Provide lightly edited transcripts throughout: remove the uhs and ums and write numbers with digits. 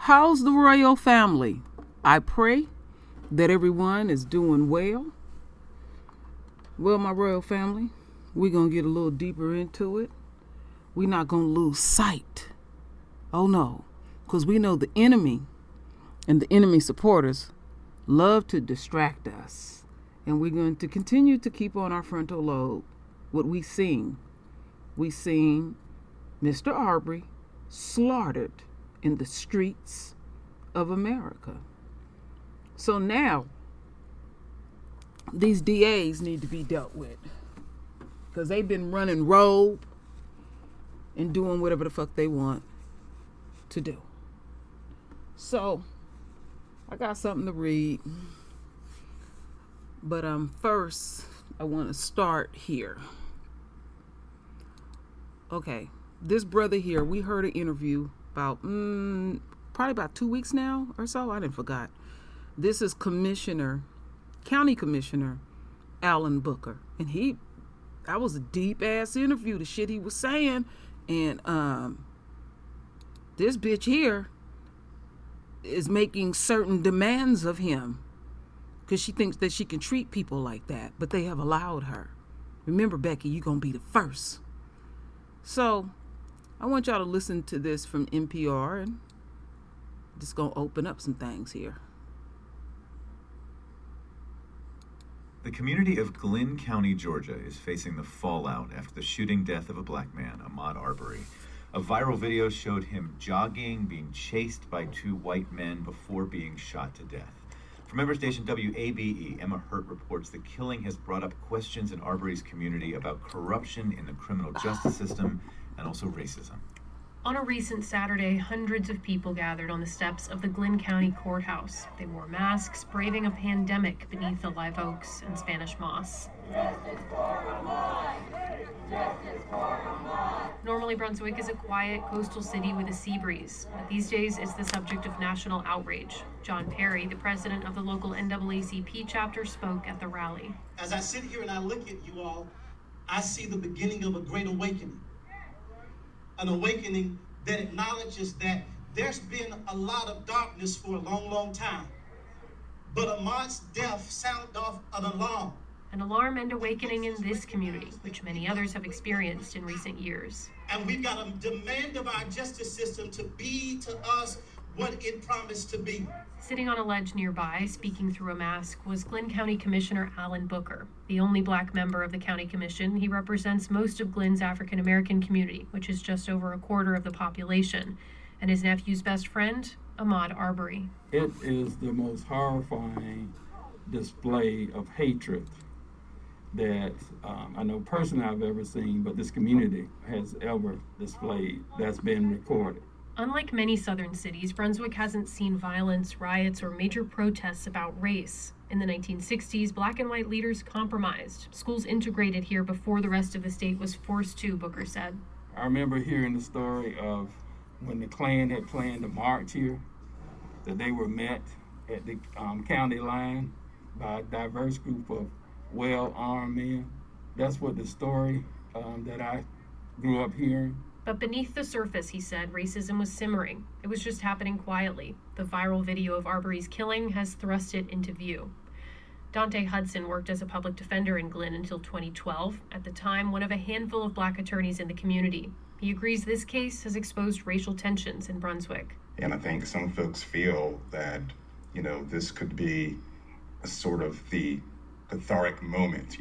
How's the royal family? I pray that everyone is doing well. Well, my royal family, we're going to get a little deeper into it. We're not going to lose sight. Oh no, because we know the enemy and the enemy supporters love to distract us. And we're going to continue to keep on our frontal lobe what we sing. We sing Mr. Arbery slaughtered in the streets of America. So now, these D.A.s need to be dealt with. Because they've been running rogue and doing whatever the fuck they want to do. So, I got something to read. But first, I want to start here. Okay, this brother here, we heard an interview about, probably about 2 weeks now or so. I didn't forgot. This is County Commissioner Alan Booker. And that was a deep ass interview, the shit he was saying. And this bitch here is making certain demands of him because she thinks that she can treat people like that, but they have allowed her. Remember, Becky, you're going to be the first. So I want y'all to listen to this from NPR, and just going to open up some things here. The community of Glynn County, Georgia is facing the fallout after the shooting death of a black man, AHMAUD Arbery. A viral video showed him jogging, being chased by two white men before being shot to death. From member station WABE, Emma Hurt reports the killing has brought up questions in Arbery's community about corruption in the criminal justice system and also racism. On a recent Saturday, hundreds of people gathered on the steps of the Glynn County Courthouse. They wore masks, braving a pandemic beneath the live oaks and Spanish moss. Normally, Brunswick is a quiet coastal city with a sea breeze, but these days it's the subject of national outrage. John Perry, the president of the local NAACP chapter, spoke at the rally. As I sit here and I look at you all, I see the beginning of a great awakening. An awakening that acknowledges that there's been a lot of darkness for a long, long time. But Ahmaud's death sounded off an alarm. An alarm and awakening in this community, which many others have experienced in recent years. And we've got a demand of our justice system to be to us what it promised to be. Sitting on a ledge nearby, speaking through a mask, was Glynn County Commissioner Alan Booker. The only black member of the county commission, he represents most of Glynn's African American community, which is just over a quarter of the population. And his nephew's best friend, AHMAUD Arbery. It is the most horrifying display of hatred that I know personally I've ever seen, but this community has ever displayed that's been recorded. Unlike many southern cities, Brunswick hasn't seen violence, riots, or major protests about race. In the 1960s, black and white leaders compromised. Schools integrated here before the rest of the state was forced to, Booker said. I remember hearing the story of when the Klan had planned to march here, that they were met at the county line by a diverse group of well-armed men. That's what the story that I grew up hearing. But beneath the surface, he said, racism was simmering. It was just happening quietly. The viral video of Arbery's killing has thrust it into view. Dante Hudson worked as a public defender in Glynn until 2012, at the time one of a handful of black attorneys in the community. He agrees this case has exposed racial tensions in Brunswick. And I think some folks feel that, this could be a sort of the cathartic moment.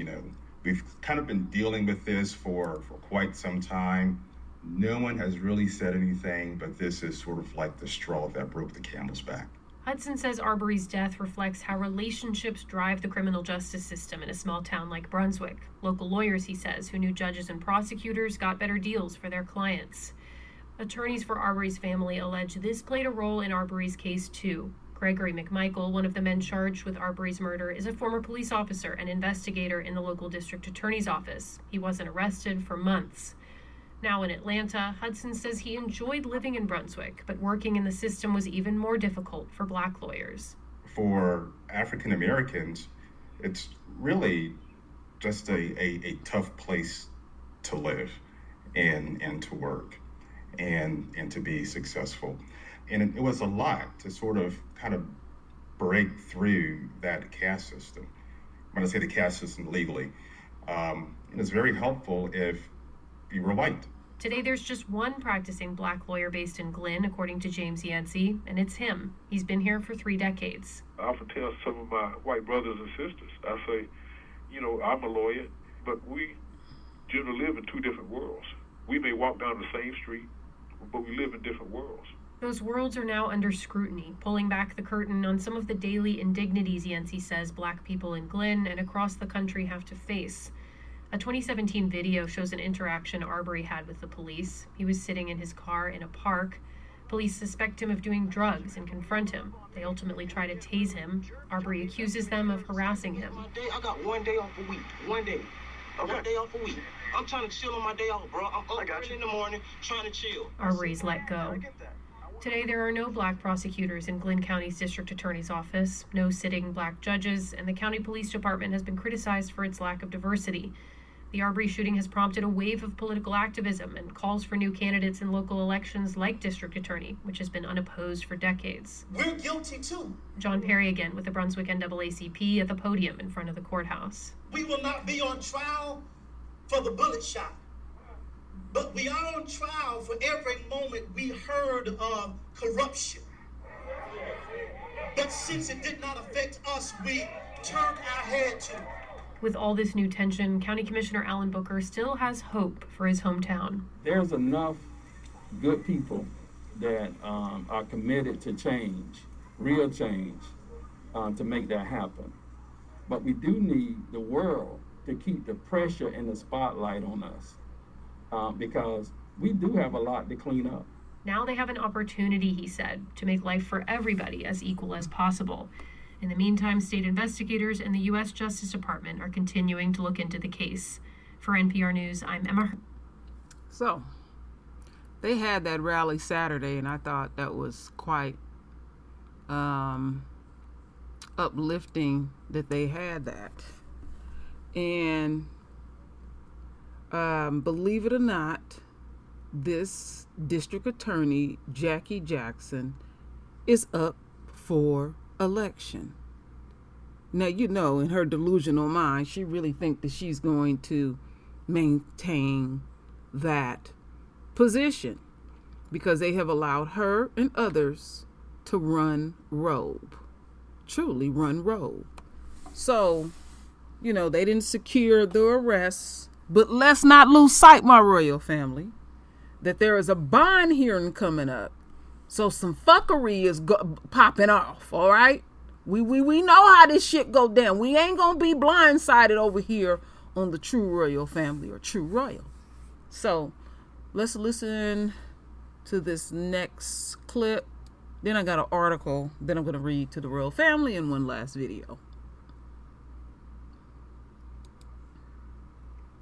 We've kind of been dealing with this for quite some time. No one has really said anything, but this is sort of like the straw that broke the camel's back. Hudson says Arbery's death reflects how relationships drive the criminal justice system in a small town like Brunswick. Local lawyers, he says, who knew judges and prosecutors got better deals for their clients. Attorneys for Arbery's family allege this played a role in Arbery's case, too. Gregory McMichael, one of the men charged with Arbery's murder, is a former police officer and investigator in the local district attorney's office. He wasn't arrested for months. Now in Atlanta, Hudson says he enjoyed living in Brunswick, but working in the system was even more difficult for black lawyers. For African Americans, it's really just a tough place to live and to work and to be successful. And it was a lot to sort of kind of break through that caste system. When I say the caste system legally, and it's very helpful if you were white. Today, there's just one practicing black lawyer based in Glen, according to James Yancey, and it's him. He's been here for 3 decades. I often tell some of my white brothers and sisters, I say, I'm a lawyer, but we generally live in 2 different worlds. We may walk down the same street, but we live in different worlds. Those worlds are now under scrutiny, pulling back the curtain on some of the daily indignities Yancey says black people in Glen and across the country have to face. A 2017 video shows an interaction Arbery had with the police. He was sitting in his car in a park. Police suspect him of doing drugs and confront him. They ultimately try to tase him. Arbery accuses them of harassing him. I got 1 day off a week. 1 day. Okay. 1 day off a week. I'm trying to chill on my day off, bro. I'm up early in the morning trying to chill. Arbery's let go. Today, there are no black prosecutors in Glen County's district attorney's office, no sitting black judges, and the county police department has been criticized for its lack of diversity. The Arbery shooting has prompted a wave of political activism and calls for new candidates in local elections like district attorney, which has been unopposed for decades. We're guilty too. John Perry again with the Brunswick NAACP at the podium in front of the courthouse. We will not be on trial for the bullet shot, but we are on trial for every moment we heard of corruption. But since it did not affect us, we turned our head to it. With all this new tension, County Commissioner Alan Booker still has hope for his hometown. There's enough good people that are committed to change, real change, to make that happen. But we do need the world to keep the pressure and the spotlight on us because we do have a lot to clean up. Now they have an opportunity, he said, to make life for everybody as equal as possible. In the meantime, state investigators and the U.S. Justice Department are continuing to look into the case. For NPR News, I'm Emma. So, they had that rally Saturday, and I thought that was quite uplifting that they had that. And believe it or not, this district attorney, Jackie Jackson, is up for election. Now, in her delusional mind, she really thinks that she's going to maintain that position because they have allowed her and others to run rogue, truly run rogue. So, they didn't secure the arrests, but let's not lose sight, my royal family, that there is a bond hearing coming up. So some fuckery is popping off, all right? We know how this shit go down. We ain't gonna be blindsided over here on the True Royal Family or True Royal. So let's listen to this next clip. Then I got an article. Then I'm gonna read to the Royal Family and one last video.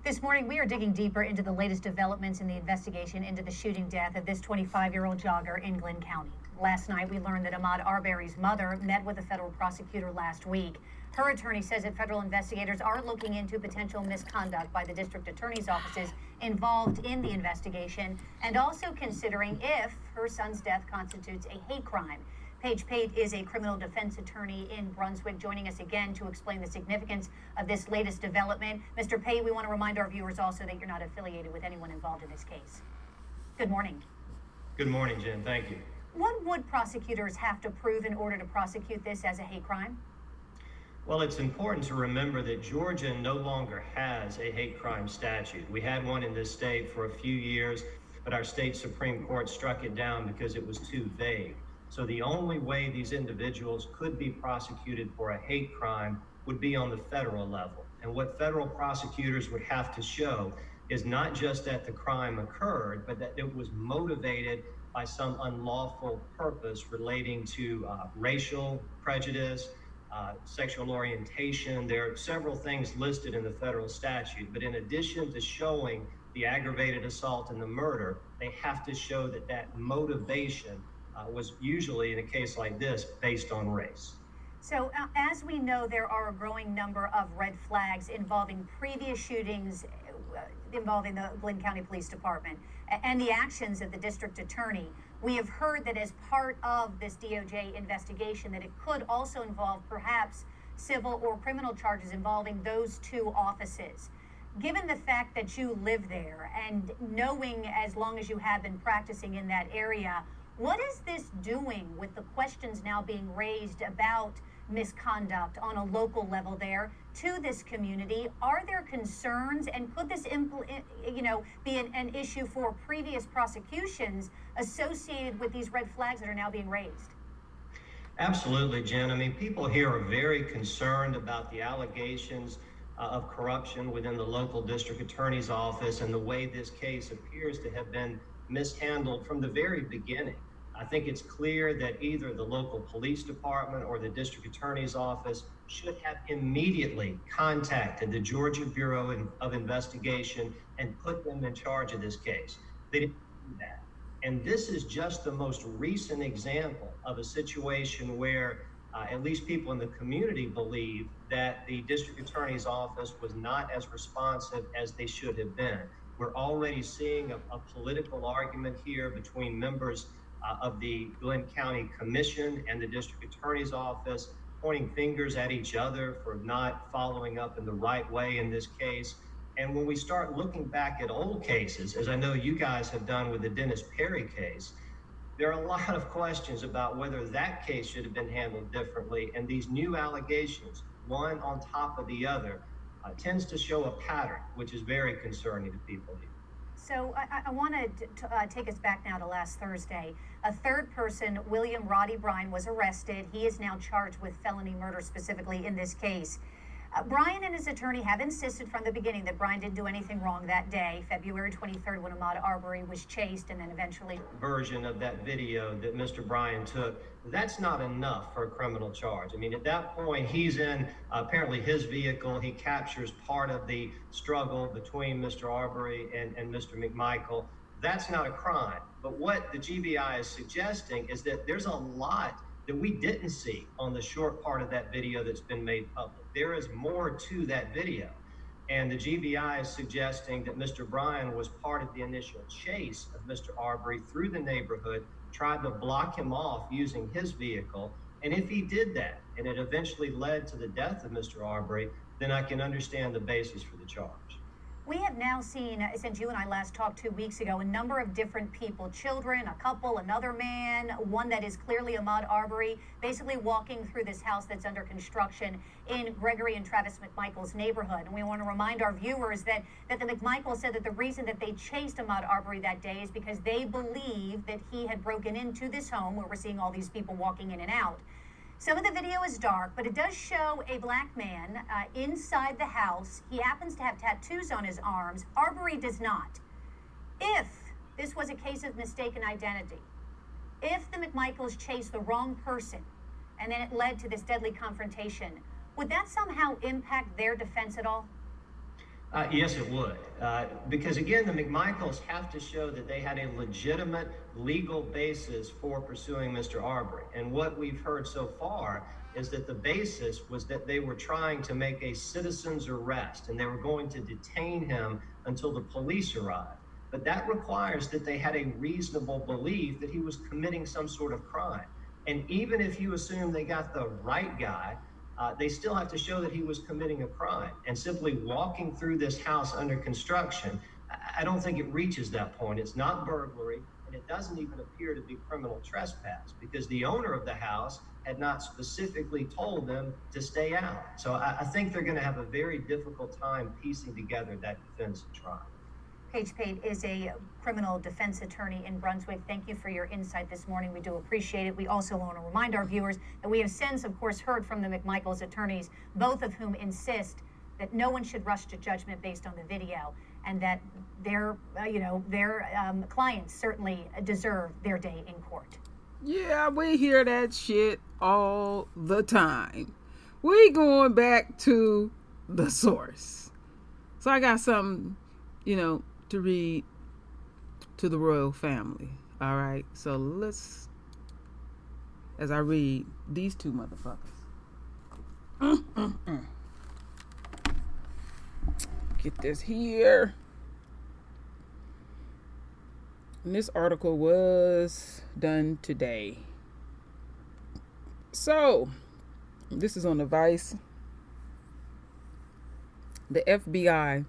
This morning, we are digging deeper into the latest developments in the investigation into the shooting death of this 25-year-old jogger in Glen County. Last night, we learned that AHMAUD Arbery's mother met with a federal prosecutor last week. Her attorney says that federal investigators are looking into potential misconduct by the district attorney's offices involved in the investigation and also considering if her son's death constitutes a hate crime. Paige Pate is a criminal defense attorney in Brunswick, joining us again to explain the significance of this latest development. Mr. Pate, we want to remind our viewers also that you're not affiliated with anyone involved in this case. Good morning. Good morning, Jen. Thank you. What would prosecutors have to prove in order to prosecute this as a hate crime? Well, it's important to remember that Georgia no longer has a hate crime statute. We had one in this state for a few years, but our state Supreme Court struck it down because it was too vague. So the only way these individuals could be prosecuted for a hate crime would be on the federal level. And what federal prosecutors would have to show is not just that the crime occurred, but that it was motivated by some unlawful purpose relating to racial prejudice, sexual orientation. There are several things listed in the federal statute, but in addition to showing the aggravated assault and the murder, they have to show that that motivation was usually, in a case like this, based on race. So as we know, there are a growing number of red flags involving previous shootings involving the Glen County Police Department and the actions of the district attorney. We have heard that as part of this DOJ investigation that it could also involve perhaps civil or criminal charges involving those two offices. Given the fact that you live there and knowing as long as you have been practicing in that area, what is this doing with the questions now being raised about misconduct on a local level there to this community? Are there concerns, and could this be an issue for previous prosecutions associated with these red flags that are now being raised? Absolutely, Jen. I mean, people here are very concerned about the allegations of corruption within the local district attorney's office and the way this case appears to have been mishandled from the very beginning. I think it's clear that either the local police department or the district attorney's office should have immediately contacted the Georgia Bureau of Investigation and put them in charge of this case. They didn't do that. And this is just the most recent example of a situation where at least people in the community believe that the district attorney's office was not as responsive as they should have been. We're already seeing a political argument here between members of the Glenn County Commission and the district attorney's office, pointing fingers at each other for not following up in the right way in this case. And when we start looking back at old cases, as I know you guys have done with the Dennis Perry case, there are a lot of questions about whether that case should have been handled differently. And these new allegations, one on top of the other, tends to show a pattern, which is very concerning to people here. So I want to take us back now to last Thursday. A third person, William Roddy Bryan, was arrested. He is now charged with felony murder specifically in this case. Bryan and his attorney have insisted from the beginning that Bryan didn't do anything wrong that day, February 23rd, when Ahmaud Arbery was chased and then eventually... Version of that video that Mr. Bryan took, that's not enough for a criminal charge. I mean, at that point, he's in apparently his vehicle. He captures part of the struggle between Mr. Arbery and Mr. McMichael. That's not a crime. But what the GBI is suggesting is that there's a lot that we didn't see on the short part of that video that's been made public. There is more to that video. And the GBI is suggesting that Mr. Bryan was part of the initial chase of Mr. Arbery through the neighborhood, tried to block him off using his vehicle. And if he did that, and it eventually led to the death of Mr. Arbery, then I can understand the basis for the charge. We have now seen, since you and I last talked 2 weeks ago, a number of different people, children, a couple, another man, one that is clearly Ahmaud Arbery, basically walking through this house that's under construction in Gregory and Travis McMichael's neighborhood. And we want to remind our viewers that the McMichaels said that the reason that they chased Ahmaud Arbery that day is because they believe that he had broken into this home where we're seeing all these people walking in and out. Some of the video is dark, but it does show a black man inside the house. He happens to have tattoos on his arms. Arbery does not. If this was a case of mistaken identity, if the McMichaels chased the wrong person and then it led to this deadly confrontation, would that somehow impact their defense at all? Yes, it would. Because again, the McMichaels have to show that they had a legitimate legal basis for pursuing Mr. Arbery. And what we've heard so far is that the basis was that they were trying to make a citizen's arrest and they were going to detain him until the police arrived. But that requires that they had a reasonable belief that he was committing some sort of crime. And even if you assume they got the right guy, they still have to show that he was committing a crime. And simply walking through this house under construction, I don't think it reaches that point. It's not burglary, and it doesn't even appear to be criminal trespass because the owner of the house had not specifically told them to stay out. So I think they're going to have a very difficult time piecing together that defense and trial. Paige Pate is a criminal defense attorney in Brunswick. Thank you for your insight this morning. We do appreciate it. We also want to remind our viewers that we have since, of course, heard from the McMichaels attorneys, both of whom insist that no one should rush to judgment based on the video, and that their clients certainly deserve their day in court. Yeah, we hear that shit all the time. We going back to the source. So I got something, to read to the royal family. All right, so let's, as I read these two motherfuckers. Get this here. And this article was done today. So, this is on the Vice. The FBI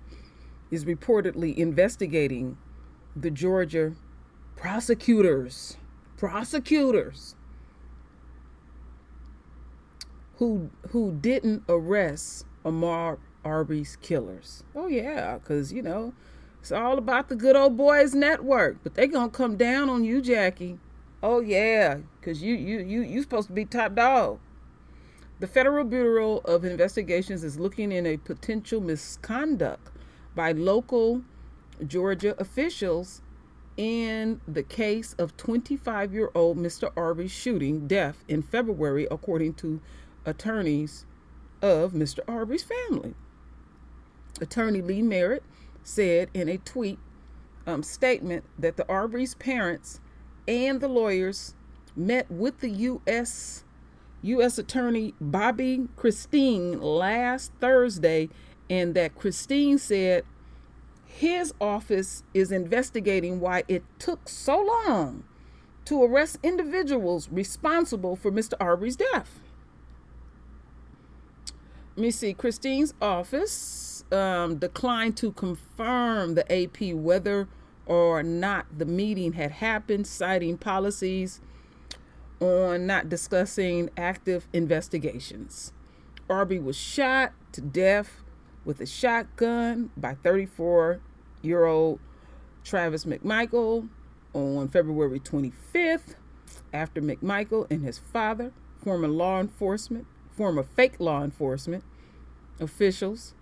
is reportedly investigating the Georgia prosecutors who didn't arrest Ahmaud Arbery's killers. Oh yeah, because it's all about the good old boys network, but they gonna come down on you, Jackie. Oh yeah, because you supposed to be top dog. The Federal Bureau of Investigations is looking in a potential misconduct by local Georgia officials in the case of 25-year-old Mr. Arbery's shooting death in February, according to attorneys of Mr. Arbery's family. Attorney Lee Merritt said in a tweet statement that the Arbery's parents and the lawyers met with the U.S. Attorney Bobby Christine last Thursday, and that Christine said his office is investigating why it took so long to arrest individuals responsible for Mr. Arbery's death. Let me see. Christine's office declined to confirm the AP whether or not the meeting had happened, citing policies on not discussing active investigations. Arbery was shot to death with a shotgun by 34-year-old Travis McMichael on February 25th, after McMichael and his father, former fake law enforcement officials,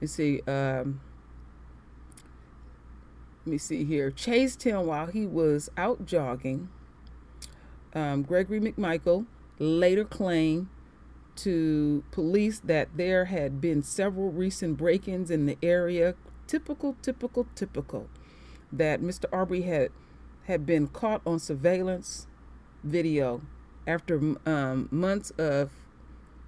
let me see here, chased him while he was out jogging. Gregory McMichael later claimed to police that there had been several recent break-ins in the area. Typical. That Mr. Arbery had been caught on surveillance video after months of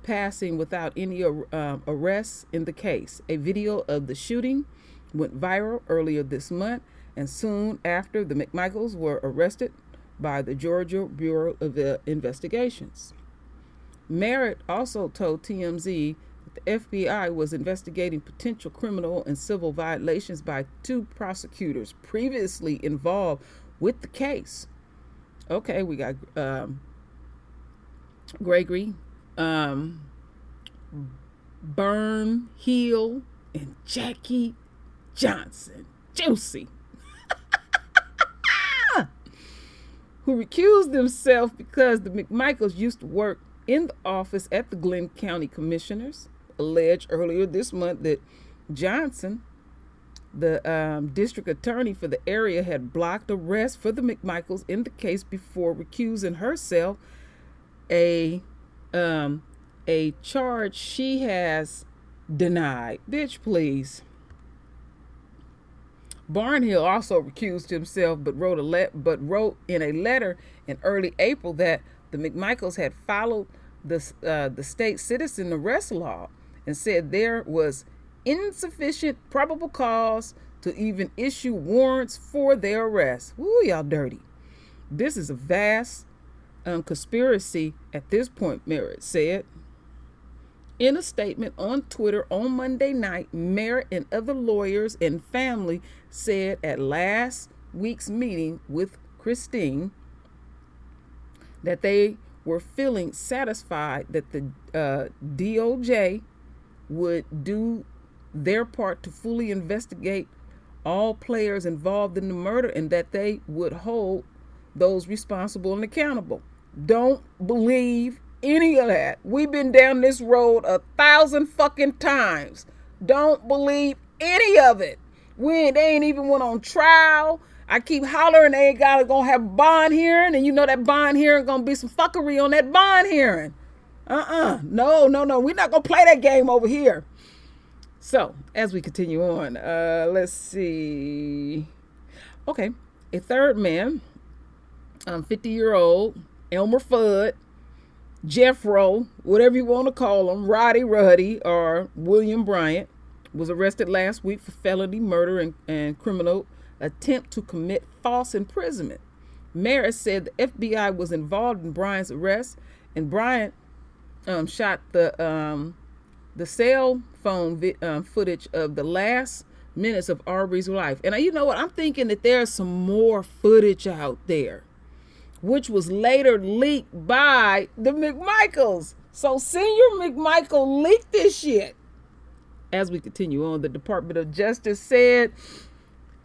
passing without any arrests in the case. A video of the shooting went viral earlier this month, and soon after, the McMichaels were arrested by the Georgia Bureau of Investigations. Merritt also told TMZ that the FBI was investigating potential criminal and civil violations by two prosecutors previously involved with the case. Okay, we got Gregory, Byrne Hill, and Jackie Johnson. Juicy. Who recused themselves because the McMichaels used to work in the office at the Glenn County Commissioners. Alleged earlier this month that Johnson, the district attorney for the area, had blocked arrest for the McMichaels in the case before recusing herself, a charge she has denied. Bitch, please. Barnhill also recused himself, but wrote in a letter in early April that the McMichaels had followed the state citizen arrest law and said there was insufficient probable cause to even issue warrants for their arrest. Woo, y'all dirty. This is a vast conspiracy at this point, Merritt said. In a statement on Twitter on Monday night, Merritt and other lawyers and family said at last week's meeting with Christine that they were feeling satisfied that the DOJ would do their part to fully investigate all players involved in the murder and that they would hold those responsible and accountable. Don't believe any of that. We've been down this road 1,000 fucking times. Don't believe any of it. They ain't even went on trial. I keep hollering they ain't gonna have bond hearing, and you know that bond hearing gonna be some fuckery on that bond hearing. No, we're not gonna play that game over here. So as we continue on, let's see. Okay, a third man, 50-year-old Elmer Fudd, Jeffro, whatever you want to call him, Roddy Ruddy, or William Bryant, was arrested last week for felony murder and criminal attempt to commit false imprisonment. Merritt said the FBI was involved in Bryant's arrest, and Bryant shot the cell phone footage of the last minutes of Arbery's life. And you know what? I'm thinking that there's some more footage out there, which was later leaked by the McMichaels. So Senior McMichael leaked this shit. As we continue on, the Department of Justice said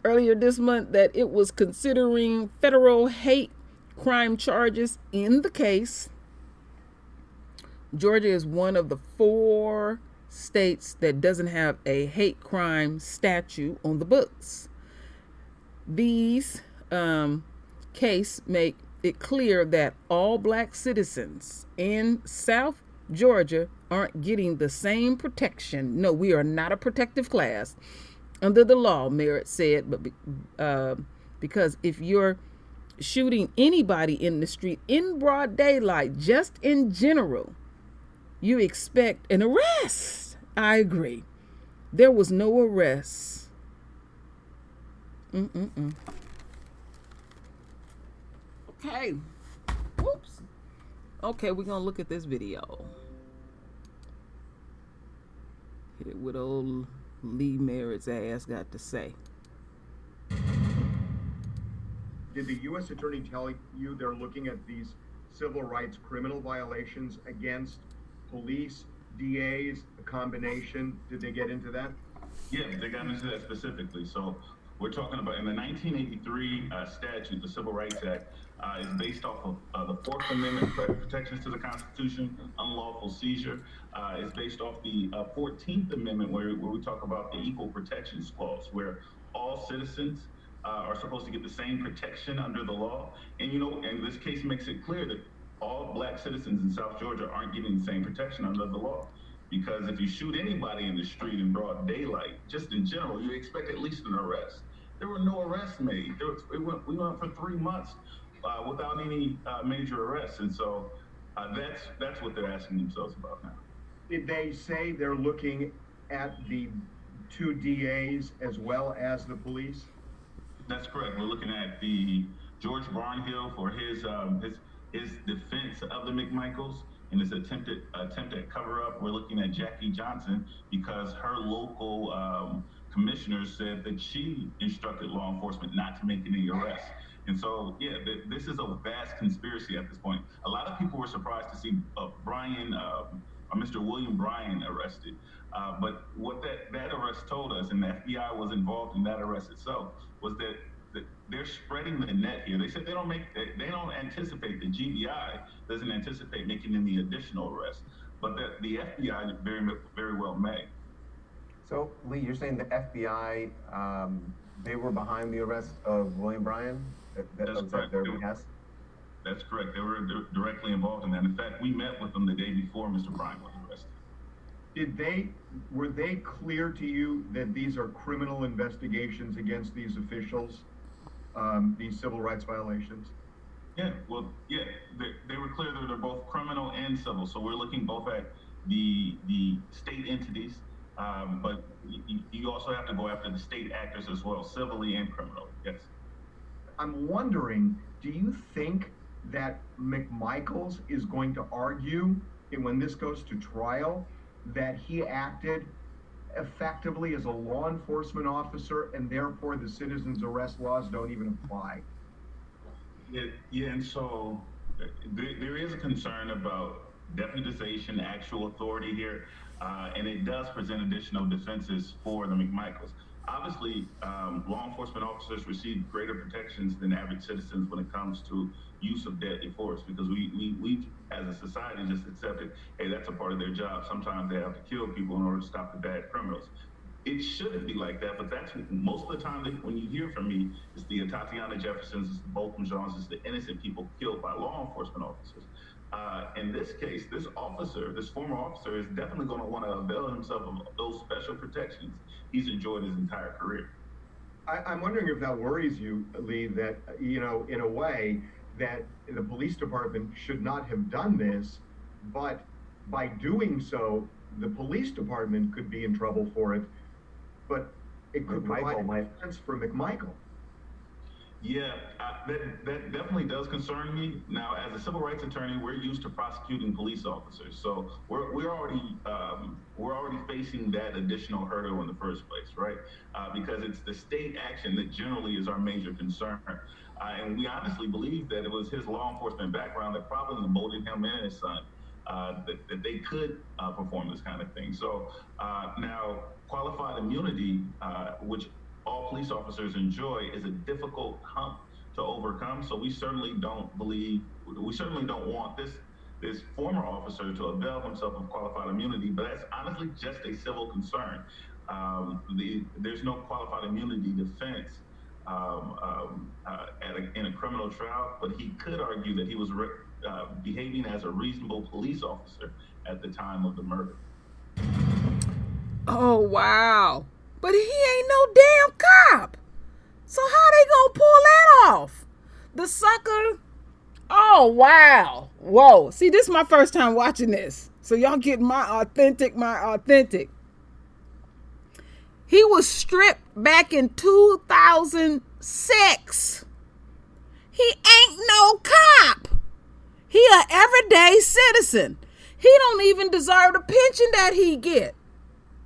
earlier this month that it was considering federal hate crime charges in the case. Georgia is one of the 4 states that doesn't have a hate crime statute on the books. These case make it clear that all black citizens in South Georgia aren't getting the same protection. No, we are not a protective class under the law, Merritt said, but because if you're shooting anybody in the street in broad daylight, just in general, you expect an arrest. I agree. There was no arrest. Okay. Whoops. Okay, we're going to look at this video. Hear what old Lee Merritt's ass got to say. Did the U.S. Attorney tell you they're looking at these civil rights criminal violations against police, D.A.s, a combination? Did they get into that? Yeah, they got into that specifically. So we're talking about in the 1983 statute, the Civil Rights Act, is based off of the Fourth Amendment protections to the Constitution, unlawful seizure. It's based off the 14th Amendment where we talk about the Equal Protections Clause, where all citizens are supposed to get the same protection under the law. And, you know, and this case makes it clear that all black citizens in South Georgia aren't getting the same protection under the law. Because if you shoot anybody in the street in broad daylight, just in general, you expect at least an arrest. There were no arrests made. We went for 3 months without any major arrests. And so that's what they're asking themselves about now. Did they say they're looking at the 2 DAs as well as the police? That's correct. We're looking at the George Barnhill for his defense of the McMichaels and his attempt at cover up. We're looking at Jackie Johnson because her local commissioners said that she instructed law enforcement not to make any arrests. And so, yeah, this is a vast conspiracy at this point. A lot of people were surprised to see Mr. William Bryan arrested. But what that arrest told us, and the FBI was involved in that arrest itself, was that they're spreading the net here. They said they don't anticipate, the GBI doesn't anticipate making any additional arrests, but the FBI very well may. So, Lee, you're saying the FBI, they were behind the arrest of William Bryan? That's correct. That's correct. They were directly involved in that. In fact, we met with them the day before Mr. Bryan was arrested. Were they clear to you that these are criminal investigations against these officials, these civil rights violations? Yeah, well, yeah, they were clear that they're both criminal and civil. So we're looking both at the state entities, but you also have to go after the state actors as well, civilly and criminally, yes. I'm wondering, do you think that McMichaels is going to argue when this goes to trial that he acted effectively as a law enforcement officer and therefore the citizens arrest laws don't even apply? Yeah, and so there is a concern about deputization, actual authority here, and it does present additional defenses for the McMichaels. Obviously, law enforcement officers receive greater protections than average citizens when it comes to use of deadly force, because we as a society just accepted, hey, that's a part of their job. Sometimes they have to kill people in order to stop the bad criminals. It shouldn't be like that, but that's most of the time when you hear from me, it's the Tatiana Jeffersons, it's the Bolton Johns, it's the innocent people killed by law enforcement officers. In this case, this former officer is definitely going to want to avail himself of those special protections he's enjoyed his entire career. I'm wondering if that worries you, Lee, that, you know, in a way that the police department should not have done this, but by doing so, the police department could be in trouble for it, but it could provide a defense for McMichael. Yeah, that definitely does concern me. Now, as a civil rights attorney, we're used to prosecuting police officers, so we're already facing that additional hurdle in the first place, right? Because it's the state action that generally is our major concern, and we honestly believe that it was his law enforcement background that probably molded him and his son. That they could perform this kind of thing. So now, qualified immunity, which all police officers enjoy, is a difficult hump to overcome. So we certainly don't want this former officer to avail himself of qualified immunity. But that's honestly just a civil concern. There's no qualified immunity defense in a criminal trial, but he could argue that he was behaving as a reasonable police officer at the time of the murder. Oh, wow. But he ain't no damn cop. So how they gonna pull that off? The sucker. Oh, wow. Whoa. See, this is my first time watching this. So y'all get my authentic. He was stripped back in 2006. He ain't no cop. He a everyday citizen. He don't even deserve the pension that he get.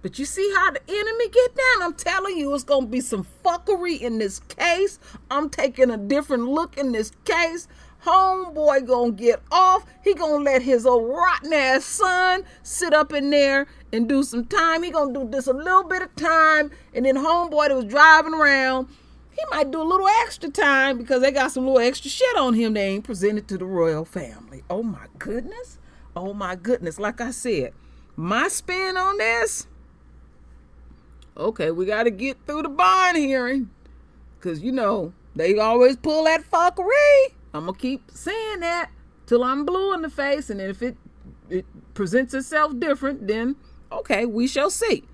But you see how the enemy get down? I'm telling you, it's going to be some fuckery in this case. I'm taking a different look in this case. Homeboy going to get off. He going to let his old rotten ass son sit up in there and do some time. He going to do this a little bit of time. And then homeboy that was driving around, he might do a little extra time because they got some little extra shit on him they ain't presented to the royal family. Oh my goodness. Oh my goodness. Like I said, my spin on this, okay, we got to get through the bond hearing because, you know, they always pull that fuckery. I'm going to keep saying that till I'm blue in the face. And then if it presents itself different, then, okay, we shall see.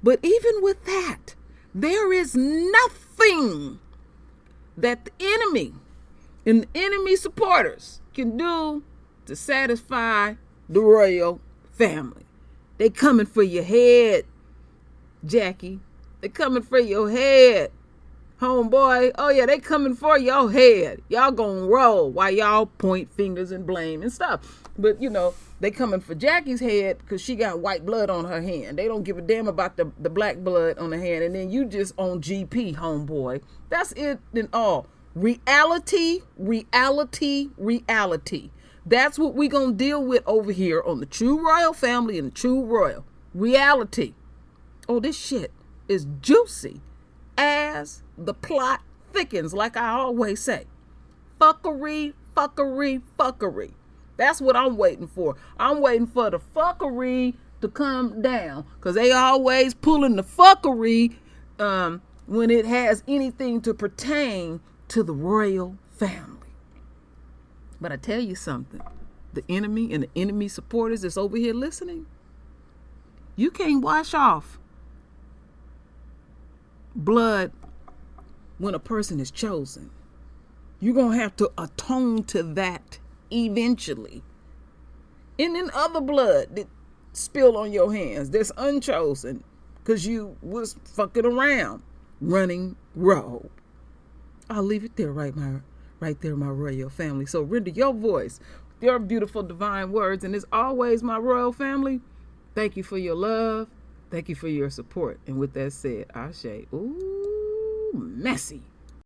But even with that, there is nothing that the enemy and the enemy supporters can do to satisfy the royal family. They coming for your head, Jackie. They coming for your head, homeboy. Oh yeah, they coming for your head. Y'all gonna roll while y'all point fingers and blame and stuff. But you know, they coming for Jackie's head because she got white blood on her hand. They don't give a damn about the black blood on the hand. And then you just on GP, homeboy. That's it and all. Reality. That's what we gonna deal with over here on the True Royal Family and the True Royal. Reality. Oh, this shit is juicy as the plot thickens, like I always say. Fuckery. That's what I'm waiting for. I'm waiting for the fuckery to come down because they always pulling the fuckery when it has anything to pertain to the royal family. But I tell you something, the enemy and the enemy supporters that's over here listening, you can't wash off blood when a person is chosen. You're going to have to atone to that eventually. And then other blood that spilled on your hands that's unchosen because you was fucking around running rogue. I'll leave it there right there, my royal family. So render your voice, your beautiful divine words. And as always, my royal family, thank you for your love. Thank you for your support. And with that said, Ashe. Ooh, messy.